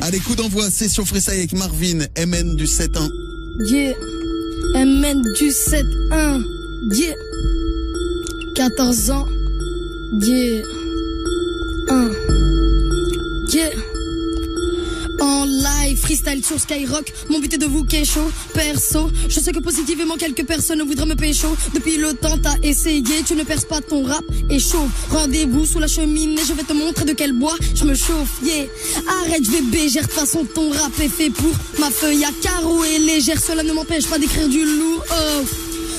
Allez, coup d'envoi, session freestyle avec Marvin, MN du 7-1. Yeah, MN du 7-1. Yeah, 14 ans. Yeah, 1. Yeah. En live, freestyle sur Skyrock. Mon but est de vous chaud. Perso, je sais que positivement quelques personnes voudraient me pécho. Depuis le temps t'as essayé, tu ne perces pas, ton rap est chaud. Rendez-vous sous la cheminée, je vais te montrer de quel bois je me chauffe. Yeah, arrête, je vais bégère, de toute façon ton rap est fait pour ma feuille à carreaux et légère. Cela ne m'empêche pas d'écrire du lourd. Oh,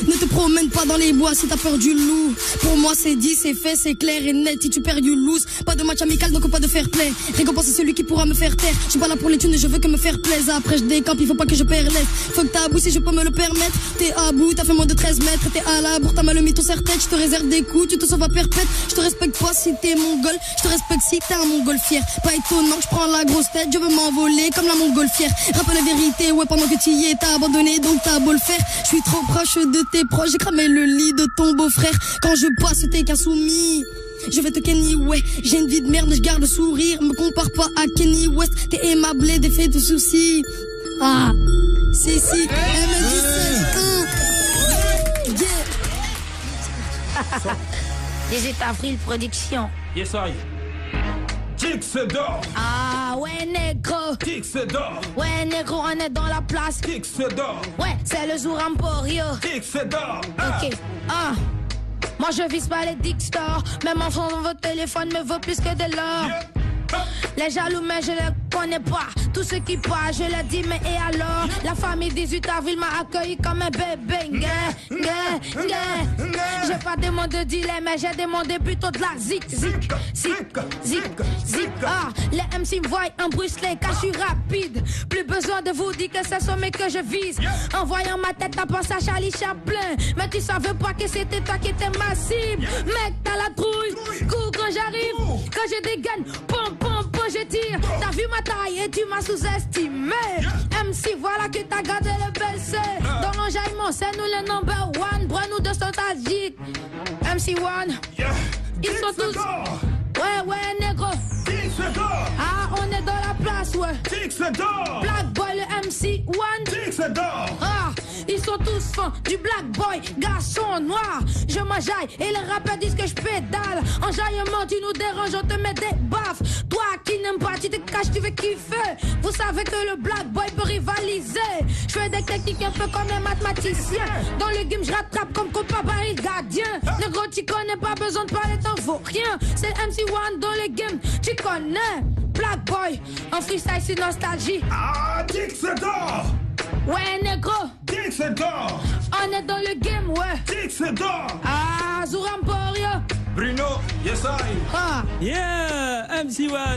ne te promène pas dans les bois si t'as peur du loup. Pour moi c'est dit, c'est fait, c'est clair et net. Si tu perds you lose, pas de match amical donc pas de fair play. Récompense celui qui pourra me faire taire. Je suis pas là pour les thunes, je veux que me faire plaisir. Après je décampe, il faut pas que je perds l'aise. Faut que t'as bout si je peux me le permettre. T'es à bout, t'as fait moins de 13 mètres. T'es à la bourre, t'as mal mis ton serre-tête. Je te réserve des coups, tu te sauves à perpète. Je te respecte pas si t'es mongol, je te respecte si t'es un montgolfière. Pas étonnant que je prends la grosse tête, je veux m'envoler comme la montgolfière. Rappe la vérité, ouais pendant que tu y es, t'as abandonné donc t'as beau le faire. Je suis trop proche de tes proches, j'ai cramé le lit de ton beau-frère. Quand je passe t'es qu'un soumis, je vais te Kenny, ouais. J'ai une vie de merde, je garde le sourire. Me compare pas à Kenny West, t'es aimable et défait de soucis. Ah, si, Yeah. Les États-Avril Productions. Yes, I. Tix d'or. Ah ouais négro. Tix d'or. Ouais négro, on est dans la place. Tix d'or. Ouais, c'est le jour Emporio. Tix d'or. Ok, moi je vise pas les Dick Stores. Même enfant dans votre téléphone me vaut plus que de l'or. Les jaloux mais je les connais pas. Tous ceux qui passent, je leur dis mais et alors. La famille 18 avril m'a accueilli comme un bébé. J'ai pas demandé de dealer mais j'ai demandé plutôt de la zik. Ah, les MC me voient un brucelé car je suis rapide. Plus besoin de vous dire que c'est sommet que je vise. En voyant ma tête t'as pensé à Charlie Chaplin. Mais tu savais pas que c'était toi qui étais ma cible. Mec t'as la trouille, cours quand j'arrive. Quand je dégaine, pom pom pom je tire. T'as vu ma taille et tu m'as sous-estimé. MC voilà que t'as gardé le BC. Dans l'enjaillement c'est nous le number one. Bras-nous de nostalgique. MC1, ils sont tous. Ouais négro. Ah on est dans la place ouais. Black Boy le MC1. Ah ils sont tous fans du Black Boy, garçon noir. Je m'enjaille et les rappeurs disent que je pédale. Enjaillement tu nous déranges, on te met des baffes. Toi qui n'aimes pas, tu te caches, tu veux kiffer. Vous savez que le Black Boy peut rivaliser. Je fais des techniques un peu comme les mathématiciens. Dans le game je rattrape comme copain Barry Gardien. Le gros tu connais pas besoin de parler, t'en vaut rien. C'est MC1 dans le game, tu connais. Black Boy, en freestyle c'est nostalgie. Ah, Tix d'or. Ouais négro. Tix d'or. On est dans le game ouais. Tix d'or. Ah Zouramporio. Bruno, yes I. Ah Yeah, MC1.